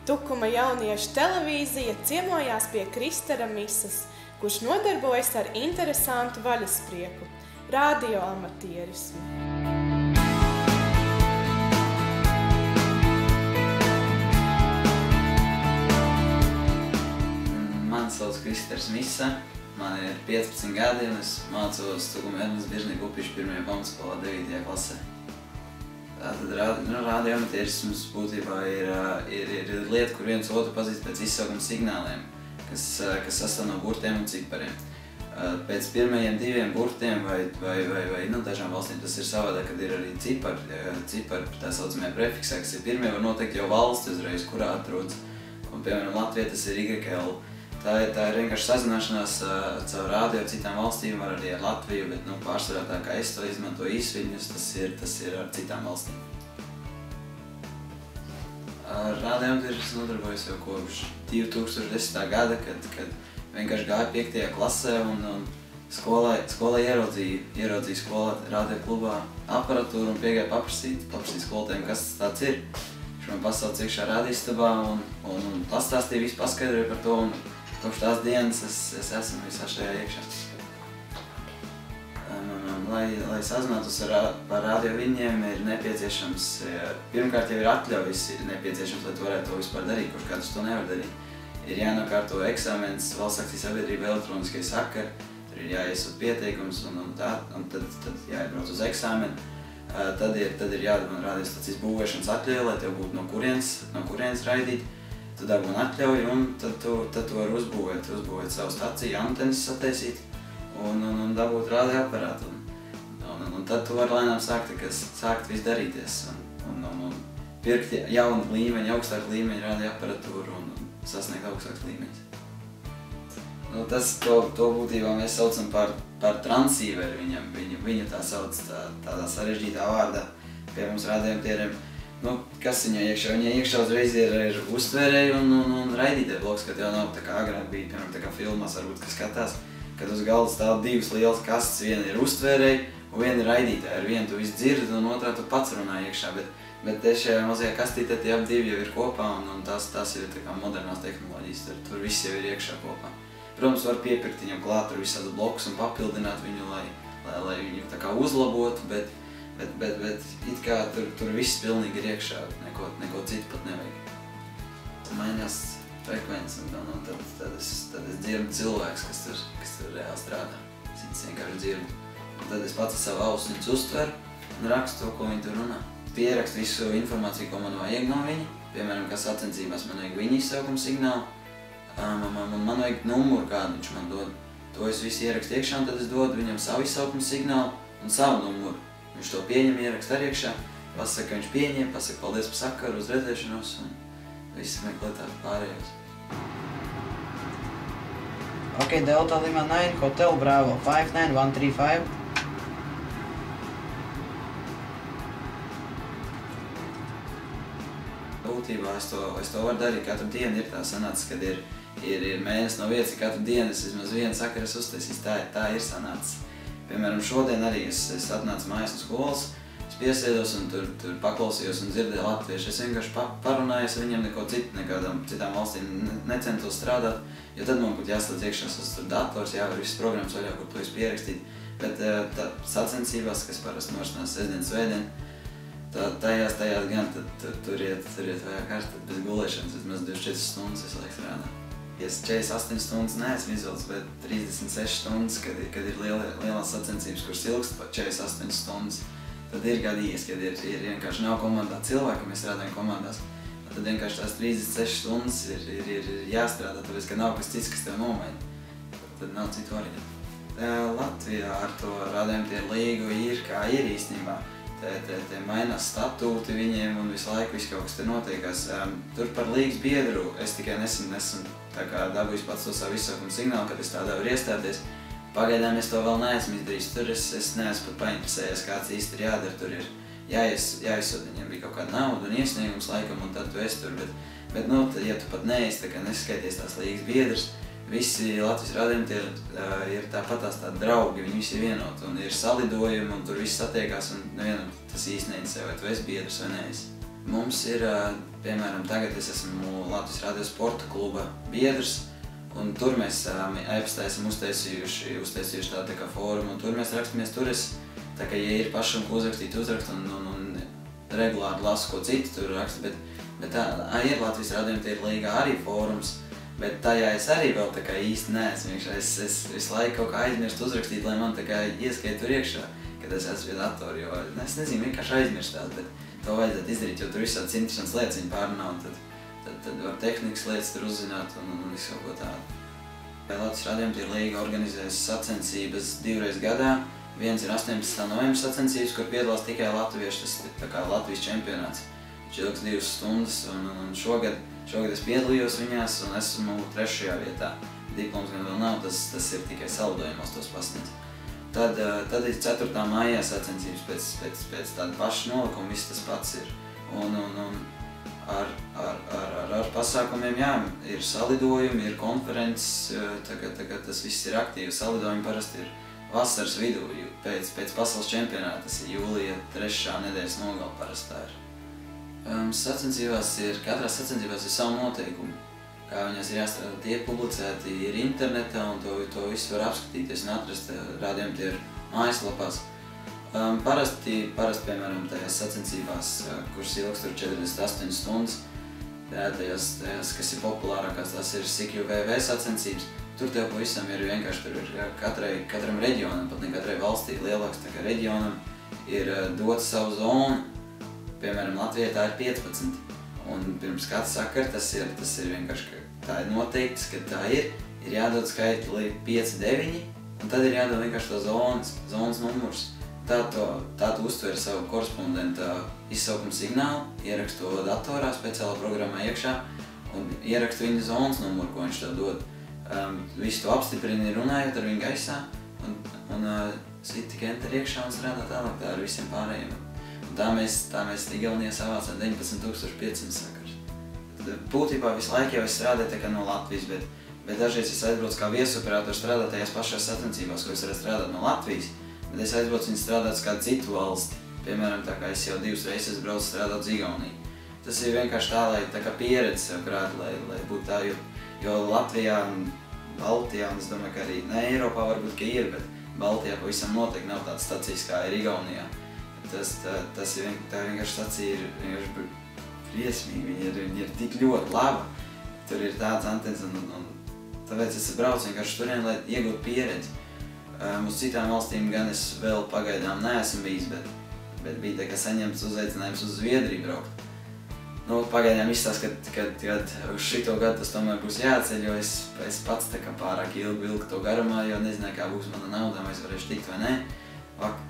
Tukuma jauniešu televīzija ciemojās pie Kristera Misas, kurš nodarbojas ar interesantu vaļasprieku – radioamatierismu. Mani sauc Kristers Misa, man ir 15 gadi un es mācos Tukuma Ernsts Biežnieku Upišu 1. pamatskolā 9. klasē. Tātad radioamatierisms būtībā ir lieta, kur viens otru pazīst pēc izsaukuma signāliem, kas sastāv no burtiem un cipariem. Pēc pirmajiem 2 burtiem vai dažām valstīm tas ir savādāk, kad ir arī cipari tā saucamajā prefiksā, kas ir pirmie, var noteikt jau valsti uzreiz, kurā atrodas. Un, piemēram, Latvijā tas ir YL. Tā ir vienkārši sazināšanās caur radio ar citām valstīm, var arī ar Latviju, bet pārsvarā tā kā es to izmantoju īsviļņus, tas ir ar citām valstīm. Ar radioamatierismu nodarbojos jau kopš 2010. gada, kad vienkārši gāju 5. klasē un skolā ieraudzīju skolā radio klubā aparatūru un piegāju paprasīt skolotājiem, kas tas tāds ir. Viņš man pasauc iekšā radioistabā un pastāstīja, visu paskaidroja par to. Kopš tās dienas es esmu visā šajā iekšā. Lai sazinātos par radio viņiem, ir nepieciešams, pirmkārt jau ir atļaujas nepieciešams, lai tu varētu to vispār darīt, kurš kādus to nevar darīt. Ir jānokārto eksāmens Valsts akciju sabiedrība elektroniskai sakari, tur ir jāiesūt pieteikums un tad jāiebrauc uz eksāmenu. Tad ir jādabūna radiostacijas būvēšanas atļauja, lai tev būtu no kurienes raidīt. Tu dabūni atļauju un tad tu vari uzbūvēt savu staciju, antenas sataisīt un dabūt radioaparātu. Un tad tu vari lēnām sākt viss darīties un pirkt jaunu līmeņu, augstāku līmeņu radioaparatūru un sasniegt augstākus līmeņus. To būtībā mēs saucam par transīveri viņam. Viņu tā sauc tādā sarežģītā vārdā pie mums radioamatieriem. Kas viņai iekšā? Viņai iekšā uzreiz ir uztvērēji un raidītāji bloks, kad jau nav tā kā agrāk bija, piemēram, tā kā filmās varbūt, kas skatās, kad uz galda stāv 2 lielas kastes, viena ir uztvērēji un viena ir raidītāji. Ar vienu tu visu dzirdi un otrā tu pats runā iekšā, bet šajā mazajā kastītē tie abi jau ir kopā un tās jau ir tā kā modernās tehnoloģijas, tur viss jau ir iekšā kopā. Protams, var piepirkt viņam klāt tur visādu blokus un papildināt viņu, lai viņu tā kā uzlabotu, bet it kā tur viss pilnīgi ir iekšā, neko citu pat nevajag. Mainās frekvences un tad es dzirdu cilvēks, kas tur reāli strādā. Es vienkārši dzirdu. Un tad es pats ar savu ausiņus uztveru un rakstu to, ko viņi tur runā. Pierakstu visu informāciju, ko man vajag no viņa. Piemēram, kā sacensībās man vajag viņa izsaukuma signālu. Man vajag numuru, kādu viņš man dod. To es visu ierakstu iekšā un tad es dodu viņam savu izsaukuma signālu un savu numuru. Viņš to pieņem, ierakst arī iekšā, pasaka, ka viņš pieņem, pasaka paldies par sakaru, uz redzēšanos un viss meklē tā pārējos. Ok, Delta Lima 9, Hotel Bravo 59135. Būtībā es to varu darīt, katru dienu ir tā sanācis, kad ir mēnesis no vietas, katru dienu es vismaz vienu sakaru uztaisījis, tā ir sanācis. Piemēram, šodien arī es atnācu mājās no skolas, es piesēdos un tur paklausījos un dzirdēju latviešu. Es vienkārši parunājos ar viņiem, neko citu, nekādām citām valstīm necentos strādāt, jo tad man būtu jāslēdz iekšā tur dators, jāvar visas programmas vaļā, kur to visu pierakstīt. Bet sacensībās, kas parasti norisinās sestdien, svētdien, tajās gan tur iet vajag kārtīt bez gulēšanas, vismaz 24 stundas visu laiku strādā. Es 48 stundas neesmu izvilcis, bet 36 stundas, kad ir lielās sacensības, kuras ilgst pat 48 stundas, tad ir gadījies, kad ir vienkārši nav komandā cilvēki, mēs strādājam komandās. Tad vienkārši tās 36 stundas ir jāstrādā, tāpēc, ka nav kas cits, kas tev nomaina. Tad nav citu variantu. Latvijā ar to radioamatieru līgu ir kā ir īstenībā. Te mainās statūti viņiem un visu laiku viss kaut kas te notiekās. Tur par līgas biedru es tikai nesen dabūju pats to savu izsaukuma signālu, kad es tādā varu iestāties. Pagaidām es to vēl neesmu izdarījis, tur es neesmu pat painteresējies, kāds īsti ir jādara. Tur ir jāizsod, viņiem bija kaut kāda nauda un iesniegums laikam, un tad tu esi tur. Bet ja tu pat neesi, neskaities tās līgas biedrs, visi Latvijas radioamatieri ir tāpatās tādi draugi, viņi visi ir vienoti un ir salidojumi un tur viss satiekās un nevienam tas īsti neinteresē, vai tu esi biedrs vai neesi. Mums ir, piemēram, tagad es esmu Latvijas Radio sporta kluba biedrs, un tur mēs e-pastā esam uztaisījuši tādu kā fórumu, un tur mēs rakstamies, tur es, tā kā, ja ir pašam ko uzrakstīt, uzrakstu un regulāri lasu, ko citi tur raksta, bet tā ir Latvijas Radio līgā arī fórums, bet tajā es arī vēl tā kā īsti neesmu. Es visu laiku kaut kā aizmirstu uzrakstīt, lai man tā kā ieskait tur iekšā, kad es esmu pie datora, jo es nezinu, vienkārši aizmirstās, bet to vajadzētu izdarīt, jo tur visādas interesantas lietas viņi pārunā, un tad var tehnikas lietas tur uzzināt un visu kaut ko tādu. Latvijas Radio līga organizēs sacensības 2 reizes gadā. Viens ir 18. novembra sacensības, kur piedalās tikai latvieši, tas ir tā kā Latvijas čempionāts. Viņš ilgs 2 stundas, un šogad es piedalījos viņās un esmu 3. vietā. Diploms gan vēl nav, tas ir tikai saldojumos tos pasniedz. Tad ir 4. maijā sacensības pēc tāda paša nolikuma, viss tas pats ir. Un ar pasākumiem, jā, ir salidojumi, ir konferences, tagad tas viss ir aktīvi. Salidojumi parasti ir vasaras vidū, pēc pasaules čempionāta, tas ir jūlija 3. nedēļas nogala parasti tā ir. Katrā sacensībās ir savu noteikumu, kā viņās ir jāstrādā, tie publicēti ir internetā un to visu var apskatīties un atrast Radio mājaslapās. Parasti, piemēram, tajās sacensībās, kuras ilgs tur 48 stundas, tajās, kas ir populārākās, tās ir CQVV sacensības, tur tev pavisam ir vienkārši, tur ir katram reģionam, pat ne katrai valstī lielāks, tā kā reģionam ir dot savu zonu. Piemēram, Latvijai tā ir 15, un pirms katra sakara tas ir vienkārši, tā ir noteikts, ka tā ir jādod skaitli 5, 9, un tad ir jādod vienkārši to zonas numurs. Tā tu uztver savu korespondenta izsaukuma signālu, ierakstu to datorā, speciālā programmā iekšā, un ierakstu viņa zonas numuru, ko viņš tev dod. Visu to apstiprini runājot ar viņu gaisā, un sit tikai enter iekšā un strādā tālāk tā ar visiem pārējiem. Tā mēs Igaunijā savācām 19,500 sakarus. Būtībā visu laiku jau es strādāju tā kā no Latvijas, bet dažreiz es aizbraucu kā viesoperators strādāt tajās pašās sacensībās, ko es varētu strādāt no Latvijas, bet es aizbraucu viņu strādāt uz kādu citu valsti. Piemēram, tā kā es jau 2 reizes braucu strādāt uz Igauniju. Tas ir vienkārši tā, lai tā kā pieredze sev krāt, lai būtu tā, jo Latvijā un Baltijā, un es domāju, ka arī ne Eiropā varbūt, ka ir, bet Baltijā pavisam noteikti nav tādas stacijas kā ir Igaunijā. Tā vienkārši stacija ir vienkārši briesmīgi, viņa ir tik ļoti laba, tur ir tāds antenas, un tāpēc es braucu vienkārši turien, lai iegūtu pieredzi. Uz citām valstīm gan es vēl pagaidām neesmu bijis, bet bija tā kā saņemts uzaicinājums uz Zviedriju braukt. Pagaidām izstāst, ka uz šito gadu tas tomēr būs jāceļ, jo es pats tā kā pārāk ilgi vilku to garumā, jo nezināju, kā būs mana nauda, vai es varēšu tikt vai ne.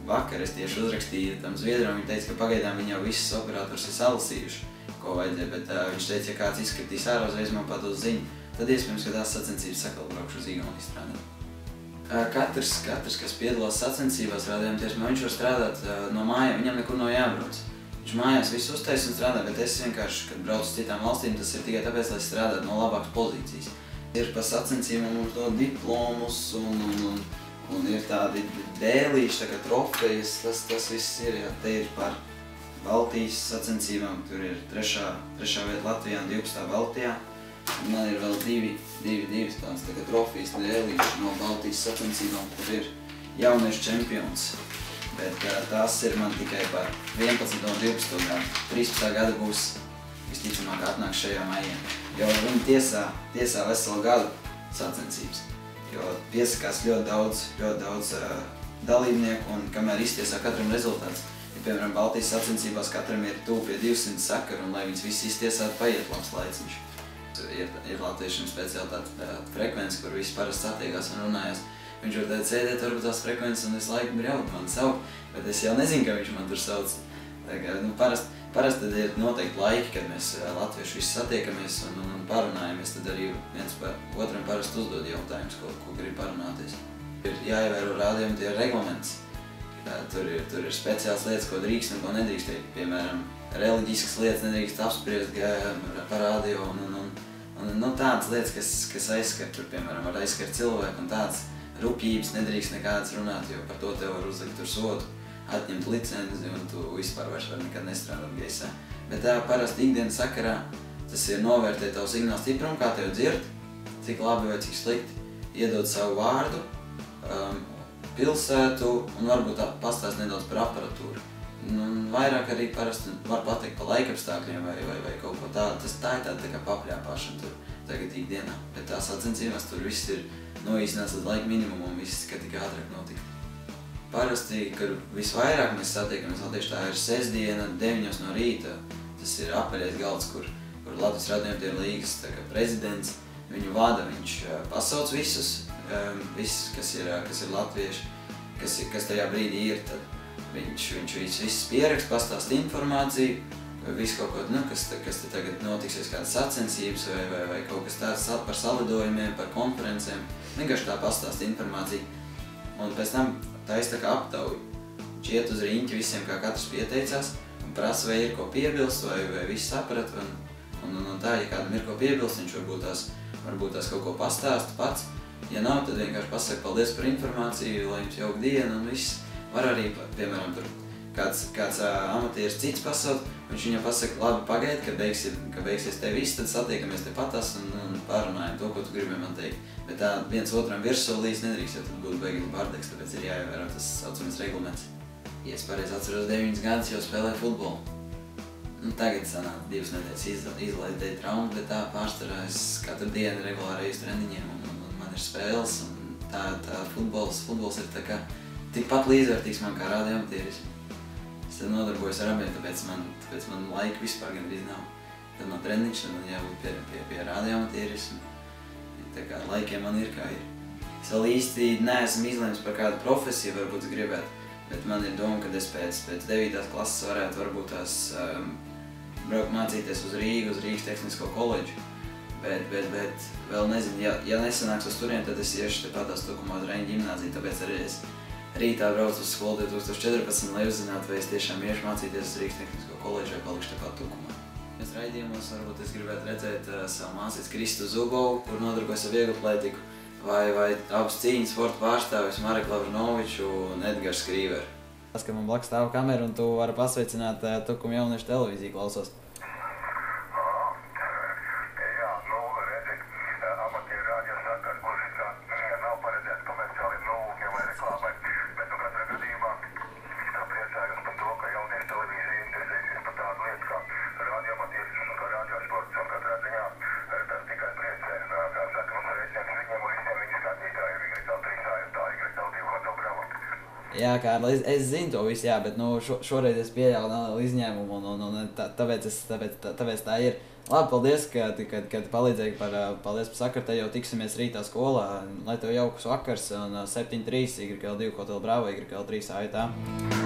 Vakar es tieši uzrakstīju tam Zviedram, viņš teica, ka pagaidām viņi jau visus operators ir salasījuši, ko vajadzēja, bet viņš teica, ja kāds izskatīs ārā, uzreiz man pados ziņu, tad iespējams, ka tās sacensības sakal braukšu uz Igauniju strādāt. Katrs, kas piedalās sacensībās rādījām tiesmā, viņš var strādāt no mājām, viņam nekur nav jābrauc. Viņš mājās visu uztais un strādā, bet es vienkārši, kad braucu uz citām valstīm, tas ir tikai tāpēc, lai strādātu no labākas pozīcijas. Ir pa sacensībām mums dod diplomus un ir tādi dēlīši, tā kā trofejas, tas viss ir, jā, te ir par Baltijas sacensībām, tur ir 3. vieta Latvijā un 12. Baltijā. Un man ir vēl divi tāds tā kā trofejas dēlīši no Baltijas sacensībām, kur ir jauniešu čempions. Bet tās ir man tikai par 11. un 12. gadu. 13. gada būs visticamāk atnāk šajā maijā, jo viņi tiesā veselu gadu sacensības. Jo piesakās ļoti daudz dalībnieku, un kamēr iztiesā katram rezultāts. Ja, piemēram, Baltijas sacensībās katram ir tuvu pie 200 sakaru, un lai viņas visi iztiesātu, paiet labs laiciņš. Ir latviešiem speciāli tāda frekvence, kur visi parasti satiekās un runājās. Viņš var tādi sēdēt varbūt tās frekvences un visu laiku braukt man saukt, bet es jau nezinu, ka viņš man tur sauc. Parasti tad ir noteikti laiki, kad mēs latvieši visi satiekamies un parunājamies, tad arī viens par otram parasti uzdod jautājumus, ko grib parunāties. Ir jāievēro rādījumi tie reglaments. Tur ir speciāls lietas, ko drīkst un ko nedrīkst. Piemēram, reliģiskas lietas nedrīkst apspriest par rādio un tādas lietas, kas aizskar, tur, piemēram, var aizskart cilvēku un tādas rupjības nedrīkst nekādas runāt, jo par to tev var uzlikt tur sodu, atņemt licenzi un tu vispār vairs var nekad nestrādāt gaisā. bet tā parasti ikdienas sakarā tas ir novērtēt tavu signālu stiprumu, kā tev dzird, cik labi vai cik slikti, iedot savu vārdu, pilsētu un varbūt pastāst nedaudz par aparatūru. Vairāk arī parasti var pateikt par laikapstākļiem vai kaut ko tādu. Tā ir tāda kā papļāpāšana tur tagad ikdienā, bet tās sacensībās tur viss ir noīsināts līdz laika minimumu un viss, ka tikai ātrāk notikt. Parasti, kad visvairāk mēs satiekamies, tā ir sestdiena, 9 no rīta. Tas ir apaļais galds, kur Latvijas radioamatieru līgas prezidents viņu vada. Viņš pasauc visus, kas ir latvieši, kas tajā brīdī ir. Tad viņš visus pierakst, pastāst informāciju, visu kaut ko, kas te tagad notiksies, kādas sacensības vai kaut kas tāds par salidojumiem, par konferencēm. Vienkārši tā pastāst informāciju. Un pēc tam taisa tā kā aptauju. Viņš iet uz riņķi visiem, kā katrs pieteicās, un prasa, vai ir ko piebilst, vai viss saprat. Un tā, ja kādam ir ko piebilst, viņš varbūt tās kaut ko pastāsta pats. Ja nav, tad vienkārši pasaka paldies par informāciju, lai jums jauka diena un viss. Var arī, piemēram, tur kāds amatieris cits pasaukt, viņš viņam pasaka, labi, pagaidi, kad beigsies te viss, tad satiekamies tepatās un pārunājam to, ko tu gribi man teikt. Bet tā viens otram virssolīs nedrīkst, jo tad būtu beigās bardeks, tāpēc ir jāievēro tas saucamais reglaments. Ja es pareizi atceros 9 gadus jau spēlēju futbolu. Tagad sanāk 2 nedēļas izlaid dēļ traumu, bet tā pārstarā es katru dienu regulāri eju uz treniņiem un man ir spēles. Un tā futbols ir tā kā tikpat līdzvērtīgs man kā radioamatieris. Es tad nodarbojos ar abiem, tāpēc man laika vispār gandrīz nav. Tad man treniņš, tad man jābūt pie radioamatierisma. Tā kā laikiem man ir kā ir. Es vēl īsti neesmu izlēmis par kādu profesiju, varbūt gribētu, bet man ir doma, ka es pēc 9. klases varētu varbūt tās braukt mācīties uz Rīgu, uz Rīgas tehnisko koledžu. Bet vēl nezinu, ja nesanāks uz turien, tad es iešu tepatās Tukumā uz Reņģa ģimnāziju, tāpēc arī es rītā braucu uz skolu 2014, lai uzzinātu, vai es tiešām iešu mācīties uz Rīgas tehnisko koledžu vai palikšu tepat Tukumā. Mēs raidījumos varbūt es gribētu redzēt savu mācīti Kristu Zubovu, kur nodarbojas ar vieglatlētiku, vai abas cīņas sporta pārstāvis Mareku Lavrinoviču un Edgars Krīveru. Tas, ka man blakus stāv kamera un tu vari pasveicināt Tukuma jauniešu televīziju klausos. Jā, Kārli, es zinu to visu, jā, bet šoreiz es pieļauju nelielu izņēmumu un tāpēc tā ir. Labi, paldies, ka palīdzēji paldies par sakaru, te jau tiksimies rītā skolā, lai tev jauks vakars un 7-3 YL2 Hotel Bravo, YL3 AIT.